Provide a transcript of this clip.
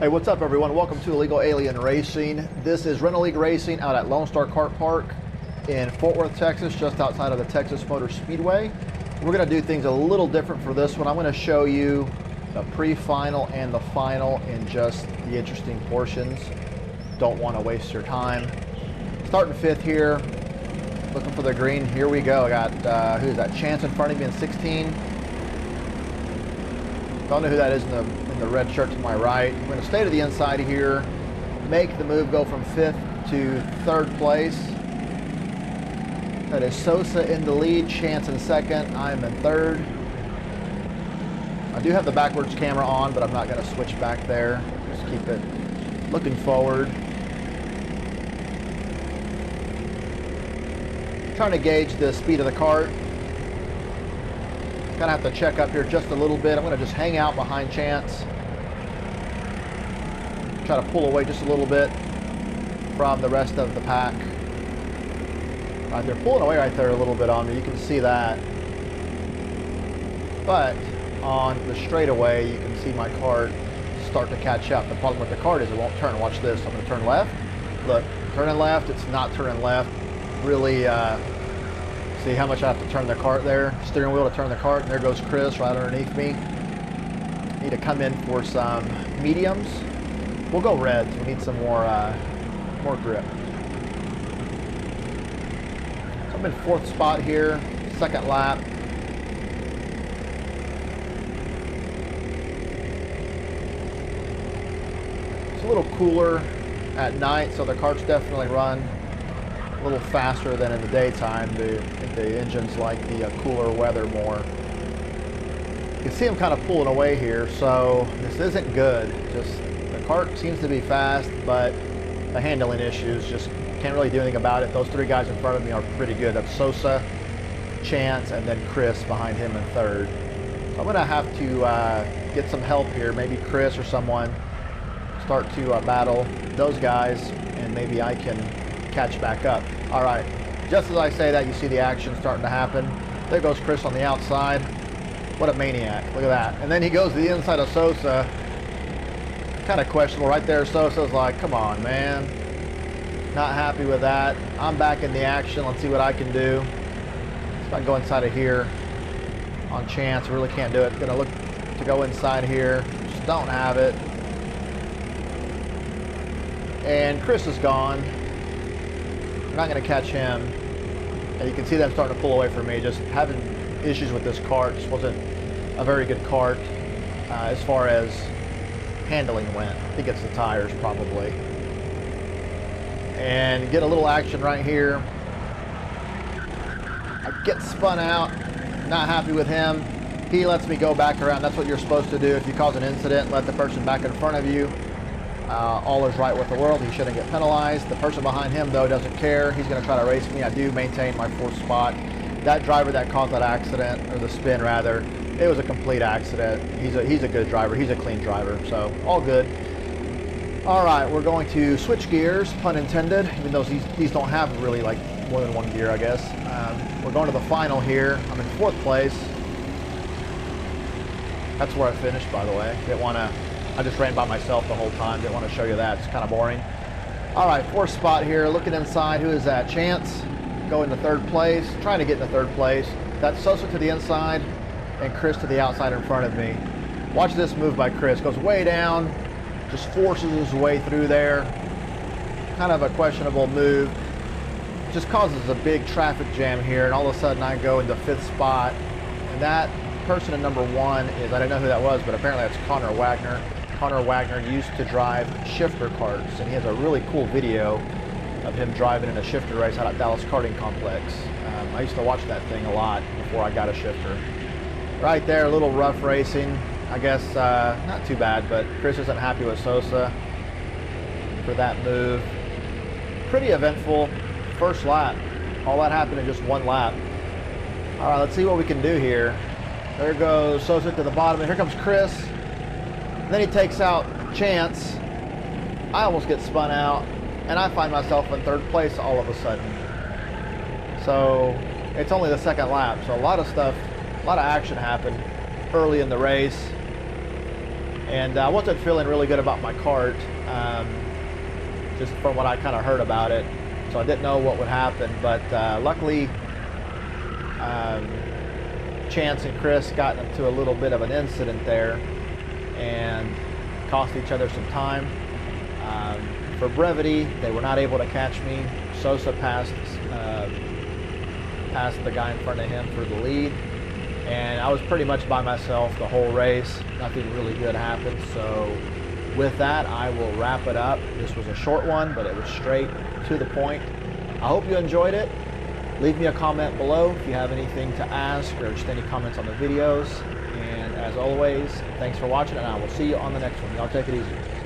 Hey, what's up everyone? Welcome to Illegal Alien Racing. This is Rental League Racing out at Lone Star Kart Park in Fort Worth, Texas, just outside of the Texas Motor Speedway. We're going to do things a little different for this one. I'm going to show you the pre-final and the final in just the interesting portions. Don't want to waste your time. Starting fifth here, looking for the green. Here we go. I got, who's that? Chance in front of me in 16. Don't know who that is in the red shirt to my right. I'm going to stay to the inside here, make the move, go from fifth to third place. That is Sosa in the lead, Chance in second, I'm in third. I do have the backwards camera on, but I'm not going to switch back there. Just keep it looking forward. Trying to gauge the speed of the kart. Gonna have to check up here just a little bit. I'm gonna just hang out behind Chance. Try to pull away just a little bit from the rest of the pack. They're pulling away right there a little bit on me. You can see that. But on the straightaway, you can see my kart start to catch up. The problem with the kart is it won't turn. Watch this. I'm gonna turn left. Look, turning left. It's not turning left. Really. See how much I have to turn the kart there? Steering wheel to turn the kart, and there goes Chris right underneath me. Need to come in for some mediums. We'll go reds. We need some more grip. So I'm in fourth spot here, second lap. It's a little cooler at night, so the karts definitely run a little faster than in the daytime. The engines like the cooler weather more. You can see them kind of pulling away here, so this isn't good. Just the kart seems to be fast, but the handling issues, just can't really do anything about it. Those three guys in front of me are pretty good. That's Sosa, Chance, and then Chris behind him in third. So I'm gonna have to get some help here. Maybe Chris or someone start to battle those guys, and maybe I can catch back up. All right, just as I say that, you see the action starting to happen. There goes Chris on the outside. What a maniac, look at that. And then he goes to the inside of Sosa. Kind of questionable right there. Sosa's like, come on, man. Not happy with that. I'm back in the action. Let's see what I can do. If I can go inside of here on Chance, I really can't do it. Gonna look to go inside here. Just don't have it. And Chris is gone. I'm not going to catch him. And you can see them starting to pull away from me. Just having issues with this kart. Just wasn't a very good kart as far as handling went. I think it's the tires probably. And get a little action right here. I get spun out. Not happy with him. He lets me go back around. That's what you're supposed to do. If you cause an incident, let the person back in front of you. All is right with the world. He shouldn't get penalized. The person behind him, though, doesn't care. He's going to try to race me. I do maintain my fourth spot. That driver that caused that accident, or the spin rather, it was a complete accident. He's a good driver. He's a clean driver, so all good. All right, we're going to switch gears, pun intended, even though these don't have really like more than one gear, I guess. We're going to the final here. I'm in fourth place. That's where I finished, by the way. Didn't want to. I just ran by myself the whole time. Didn't want to show you that. It's kind of boring. All right, fourth spot here. Looking inside. Who is that? Chance going to third place. Trying to get into third place. That's Sosa to the inside and Chris to the outside in front of me. Watch this move by Chris. Goes way down. Just forces his way through there. Kind of a questionable move. Just causes a big traffic jam here. And all of a sudden I go into fifth spot. And that person in number one is, I don't know who that was, but apparently that's Connor Wagner. Connor Wagner used to drive shifter karts, and he has a really cool video of him driving in a shifter race out at Dallas Karting Complex. I used to watch that thing a lot before I got a shifter. Right there, a little rough racing. I guess not too bad, but Chris isn't happy with Sosa for that move. Pretty eventful first lap. All that happened in just one lap. All right, let's see what we can do here. There goes Sosa to the bottom, and here comes Chris. Then he takes out Chance. I almost get spun out, and I find myself in third place all of a sudden. So it's only the second lap, so a lot of stuff, a lot of action happened early in the race. And I wasn't feeling really good about my kart, just from what I kind of heard about it. So I didn't know what would happen, but luckily Chance and Chris got into a little bit of an incident there and cost each other some time. For brevity, they were not able to catch me. Sosa passed the guy in front of him for the lead, and I was pretty much by myself the whole race. Nothing really good happened. So with that, I will wrap it up. This was a short one, but it was straight to the point. I hope you enjoyed it. Leave me a comment below if you have anything to ask or just any comments on the videos. And as always, thanks for watching, and I will see you on the next one. Y'all take it easy.